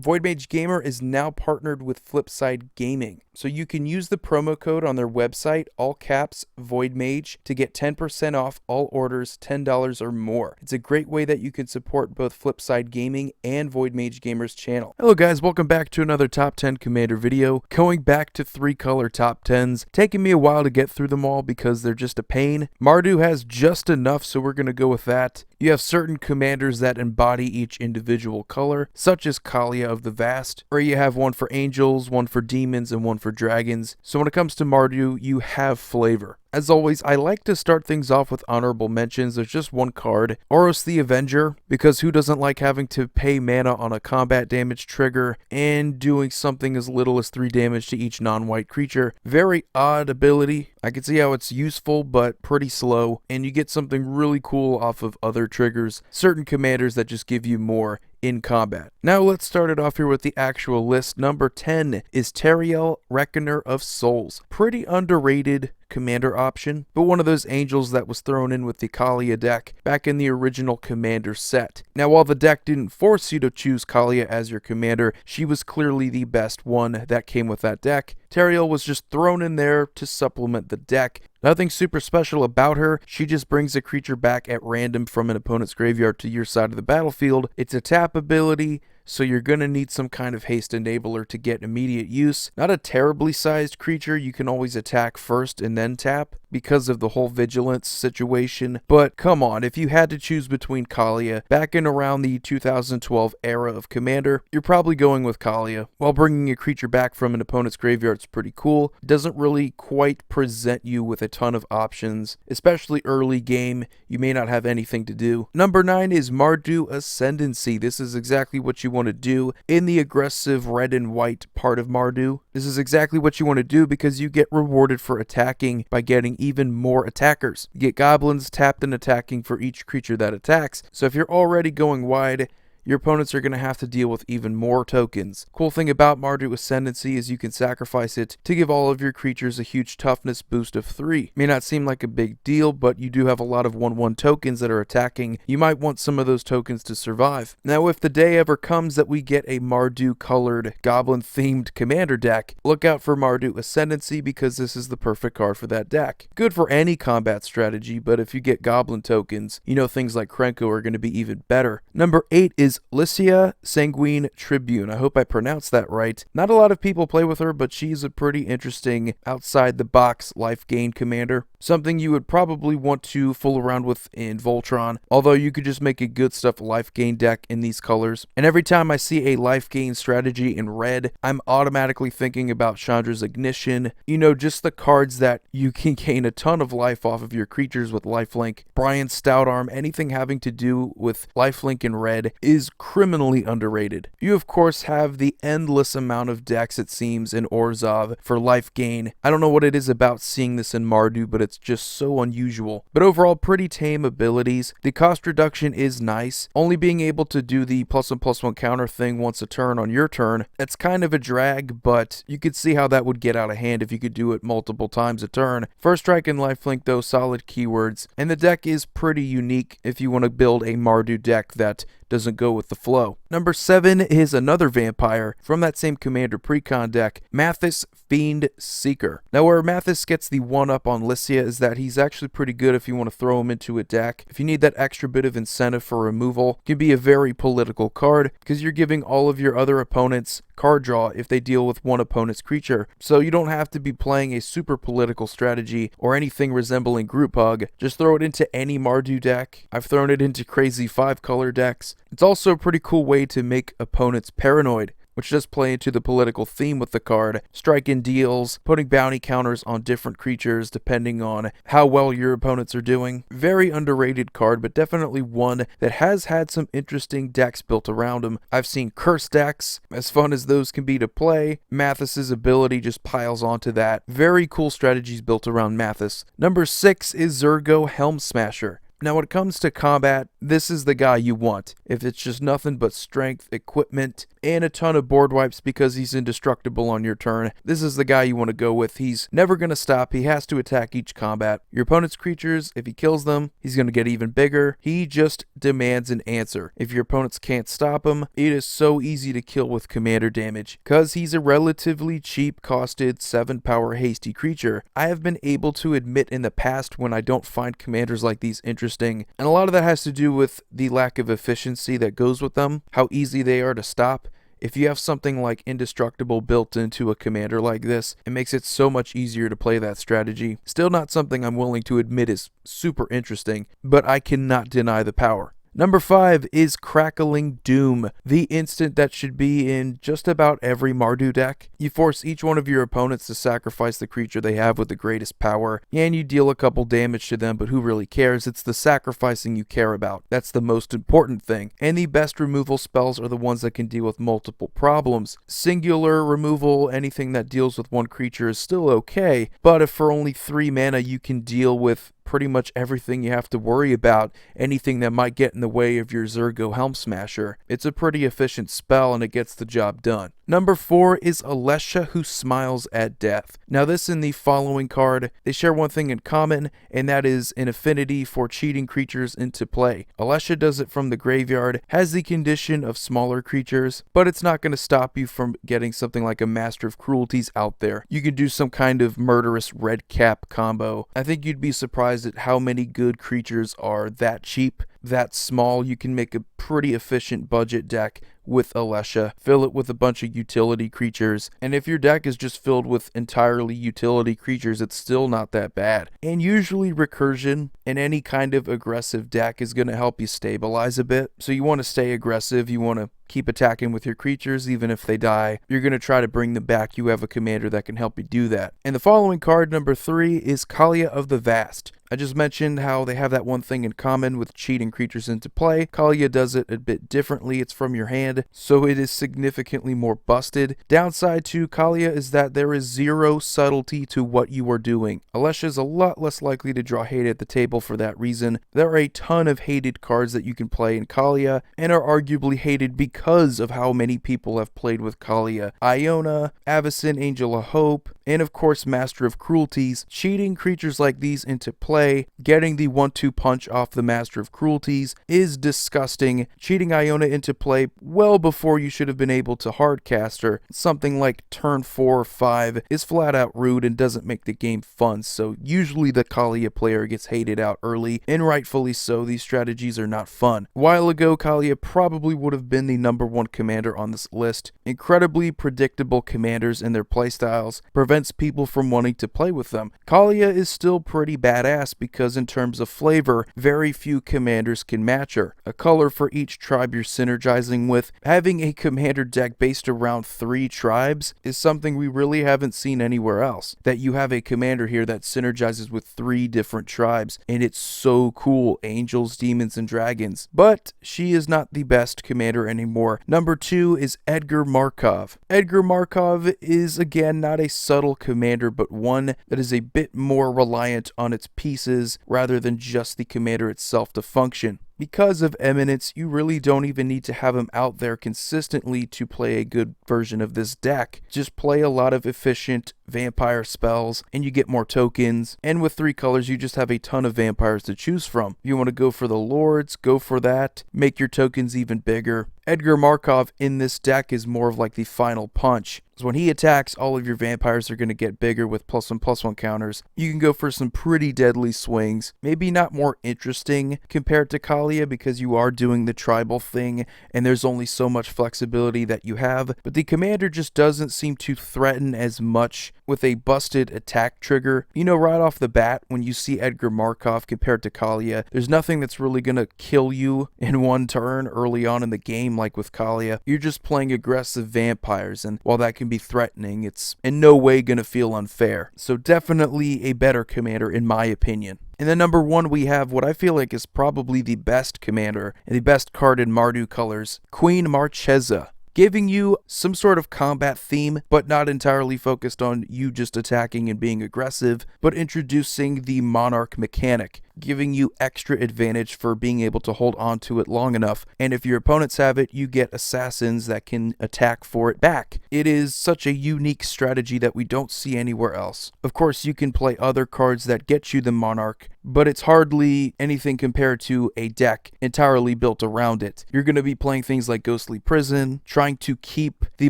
Void Mage Gamer is now partnered with Flipside Gaming, so you can use the promo code on their website, all caps Void Mage, to get 10% off all orders $10 or more. It's a great way that you can support both Flipside Gaming and Void Mage Gamer's channel. Hello guys, welcome back to another top 10 Commander video. Going back to 3-color top 10s, taking me a while to get through them all because they're just a pain. Mardu has just enough, so we're going to go with that. You have certain commanders that embody each individual color, such as Kalia of the Vast, or you have one for angels, one for demons, and one for dragons. So when it comes to Mardu, you have flavor. As always, I like to start things off with honorable mentions. There's just one card, Oros the Avenger, because who doesn't like having to pay mana on a combat damage trigger and doing something as little as 3 damage to each non-white creature. Very odd ability. I can see how it's useful, but pretty slow, and you get something really cool off of other triggers, certain commanders that just give you more in combat. Now let's start it off here with the actual list. Number 10 is Tario, Reckoner of Souls. Pretty underrated commander option, but one of those angels that was thrown in with the Kalia deck back in the original commander set. Now while the deck didn't force you to choose Kalia as your commander, she was clearly the best one that came with that deck. Tario was just thrown in there to supplement the deck. Nothing super special about her, she just brings a creature back at random from an opponent's graveyard to your side of the battlefield. It's a tap ability, so you're going to need some kind of haste enabler to get immediate use. Not a terribly sized creature, you can always attack first and then tap because of the whole vigilance situation, but come on, if you had to choose between Kalia back in around the 2012 era of Commander, you're probably going with Kalia. While bringing a creature back from an opponent's graveyard is pretty cool, it doesn't really quite present you with a ton of options, especially early game. You may not have anything to do. Number 9 is Mardu Ascendancy. This is exactly what you want to do in the aggressive red and white part of Mardu. This is exactly what you want to do because you get rewarded for attacking by getting even more attackers. You get goblins tapped and attacking for each creature that attacks, so if you're already going wide, your opponents are going to have to deal with even more tokens. Cool thing about Mardu Ascendancy is you can sacrifice it to give all of your creatures a huge toughness boost of 3. May not seem like a big deal, but you do have a lot of 1/1 tokens that are attacking. You might want some of those tokens to survive. Now if the day ever comes that we get a Mardu colored goblin themed commander deck, look out for Mardu Ascendancy because this is the perfect card for that deck. Good for any combat strategy, but if you get goblin tokens, you know things like Krenko are going to be even better. Number 8 is Lysia Sanguine Tribune. I hope I pronounced that right. Not a lot of people play with her, but she's a pretty interesting outside-the-box life gain commander. Something you would probably want to fool around with in Voltron, although you could just make a good stuff life gain deck in these colors. And every time I see a life gain strategy in red, I'm automatically thinking about Chandra's Ignition. You know, just the cards that you can gain a ton of life off of your creatures with lifelink. Brian's Stout Arm, anything having to do with lifelink in red is criminally underrated. You of course have the endless amount of decks it seems in Orzhov for life gain. I don't know what it is about seeing this in Mardu, but it's just so unusual. But overall pretty tame abilities. The cost reduction is nice. Only being able to do the +1/+1 counter thing once a turn on your turn, that's kind of a drag, but you could see how that would get out of hand if you could do it multiple times a turn. First Strike and lifelink though, solid keywords, and the deck is pretty unique if you want to build a Mardu deck that doesn't go with the flow. Number 7 is another vampire from that same Commander Precon deck, Mathis Fiendseeker. Now where Mathis gets the 1-up on Lysia is that he's actually pretty good if you want to throw him into a deck. If you need that extra bit of incentive for removal, it can be a very political card because you're giving all of your other opponents card draw if they deal with one opponent's creature. So you don't have to be playing a super political strategy or anything resembling group hug. Just throw it into any Mardu deck. I've thrown it into crazy 5-color decks. It's also a pretty cool way to make opponents paranoid, which does play into the political theme with the card. Strike-in deals, putting bounty counters on different creatures depending on how well your opponents are doing. Very underrated card, but definitely one that has had some interesting decks built around him. I've seen curse decks, as fun as those can be to play. Mathis's ability just piles onto that. Very cool strategies built around Mathis. Number 6 is Ergo Helm Smasher. Now, when it comes to combat, this is the guy you want. If it's just nothing but strength, equipment, and a ton of board wipes because he's indestructible on your turn, this is the guy you want to go with. He's never going to stop. He has to attack each combat. Your opponent's creatures, if he kills them, he's going to get even bigger. He just demands an answer. If your opponents can't stop him, it is so easy to kill with commander damage. Because he's a relatively cheap costed 7 power hasty creature, I have been able to admit in the past when I don't find commanders like these interesting. And a lot of that has to do with the lack of efficiency that goes with them, how easy they are to stop. If you have something like Indestructible built into a commander like this, it makes it so much easier to play that strategy. Still not something I'm willing to admit is super interesting, but I cannot deny the power. Number 5 is Crackling Doom, the instant that should be in just about every Mardu deck. You force each one of your opponents to sacrifice the creature they have with the greatest power, and you deal a couple damage to them, but who really cares? It's the sacrificing you care about. That's the most important thing. And the best removal spells are the ones that can deal with multiple problems. Singular removal, anything that deals with one creature is still okay, but if for only 3 mana you can deal with pretty much everything you have to worry about, anything that might get in the way of your Zergo Helm Smasher. It's a pretty efficient spell and it gets the job done. Number 4 is Lysia who smiles at death. Now this and the following card, they share one thing in common, and that is an affinity for cheating creatures into play. Lysia does it from the graveyard, has the condition of smaller creatures, but it's not going to stop you from getting something like a Master of Cruelties out there. You can do some kind of murderous red cap combo. I think you'd be surprised at how many good creatures are that cheap, that small. You can make a pretty efficient budget deck with Lysia, fill it with a bunch of utility creatures, and if your deck is just filled with entirely utility creatures, it's still not that bad. And usually recursion in any kind of aggressive deck is going to help you stabilize a bit, so you want to stay aggressive, you want to keep attacking with your creatures even if they die. You're going to try to bring them back. You have a commander that can help you do that. And the following card, number 3, is Kalia of the Vast. I just mentioned how they have that one thing in common with cheating creatures into play. Kalia does it a bit differently. It's from your hand, so it is significantly more busted. Downside to Kalia is that there is zero subtlety to what you are doing. Lysia is a lot less likely to draw hate at the table for that reason. There are a ton of hated cards that you can play in Kalia, and are arguably hated because of how many people have played with Kalia. Iona, Avacyn, Angel of Hope, and of course Master of Cruelties. Cheating creatures like these into play, getting the 1-2 punch off the Master of Cruelties is disgusting. Cheating Iona into play well before you should have been able to hardcast her, something like turn 4 or 5, is flat out rude and doesn't make the game fun, so usually the Kalia player gets hated out early, and rightfully so. These strategies are not fun. A while ago, Kalia probably would have been the number 1 commander on this list. Incredibly predictable commanders in their playstyles prevents people from wanting to play with them. Kalia is still pretty badass because in terms of flavor, very few commanders can match her. A color for each tribe you're synergizing with. Having a commander deck based around 3 tribes is something we really haven't seen anywhere else. That you have a commander here that synergizes with 3 different tribes, and it's so cool. Angels, demons, and dragons. But she is not the best commander anymore. Number 2 is Edgar Markov. Edgar Markov is again not a subtle commander, but one that is a bit more reliant on its pieces rather than just the commander itself to function. Because of Eminence, you really don't even need to have him out there consistently to play a good version of this deck. Just play a lot of efficient vampire spells and you get more tokens, and with 3 colors you just have a ton of vampires to choose from. If you want to go for the lords, go for that. Make your tokens even bigger. Edgar Markov in this deck is more of like the final punch. So when he attacks, all of your vampires are going to get bigger with +1/+1 counters. You can go for some pretty deadly swings. Maybe not more interesting compared to Kalia because you are doing the tribal thing and there's only so much flexibility that you have, but the commander just doesn't seem to threaten as much with a busted attack trigger. You know, right off the bat, when you see Edgar Markov compared to Kalia, there's nothing that's really going to kill you in one turn early on in the game like with Kalia. You're just playing aggressive vampires, and while that can be threatening, it's in no way going to feel unfair. So definitely a better commander in my opinion. And then number 1, we have what I feel like is probably the best commander and the best card in Mardu colors, Queen Marchesa. Giving you some sort of combat theme, but not entirely focused on you just attacking and being aggressive, but introducing the monarch mechanic. giving you extra advantage for being able to hold on to it long enough. And if your opponents have it, you get assassins that can attack for it back. It is such a unique strategy that we don't see anywhere else. Of course, you can play other cards that get you the Monarch, but it's hardly anything compared to a deck entirely built around it. You're going to be playing things like Ghostly Prison, trying to keep the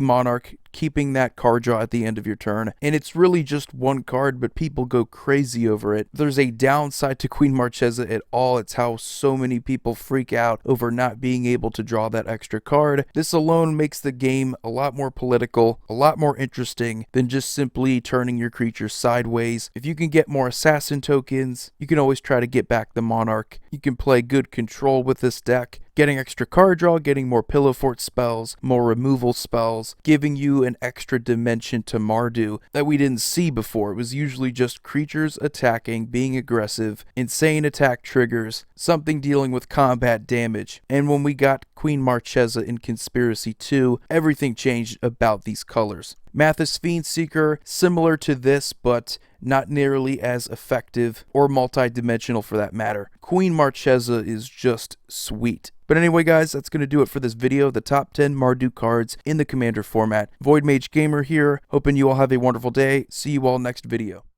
Monarch, keeping that card draw at the end of your turn, and it's really just one card, but people go crazy over it. There's a downside to Queen Marchesa at all. It's how so many people freak out over not being able to draw that extra card. This alone makes the game a lot more political, a lot more interesting than just simply turning your creatures sideways. If you can get more assassin tokens, you can always try to get back the Monarch. You can play good control with this deck, getting extra card draw, getting more Pillow Fort spells, more removal spells, giving you an extra dimension to Mardu that we didn't see before. It was usually just creatures attacking, being aggressive, insane attack triggers, something dealing with combat damage. And when we got Queen Marchesa in Conspiracy 2, everything changed about these colors. Mathis Fiendseeker, similar to this, but not nearly as effective or multi-dimensional for that matter. Queen Marchesa is just sweet. But anyway, guys, that's going to do it for this video, the top 10 Mardu cards in the Commander format. Void Mage Gamer here, hoping you all have a wonderful day. See you all next video.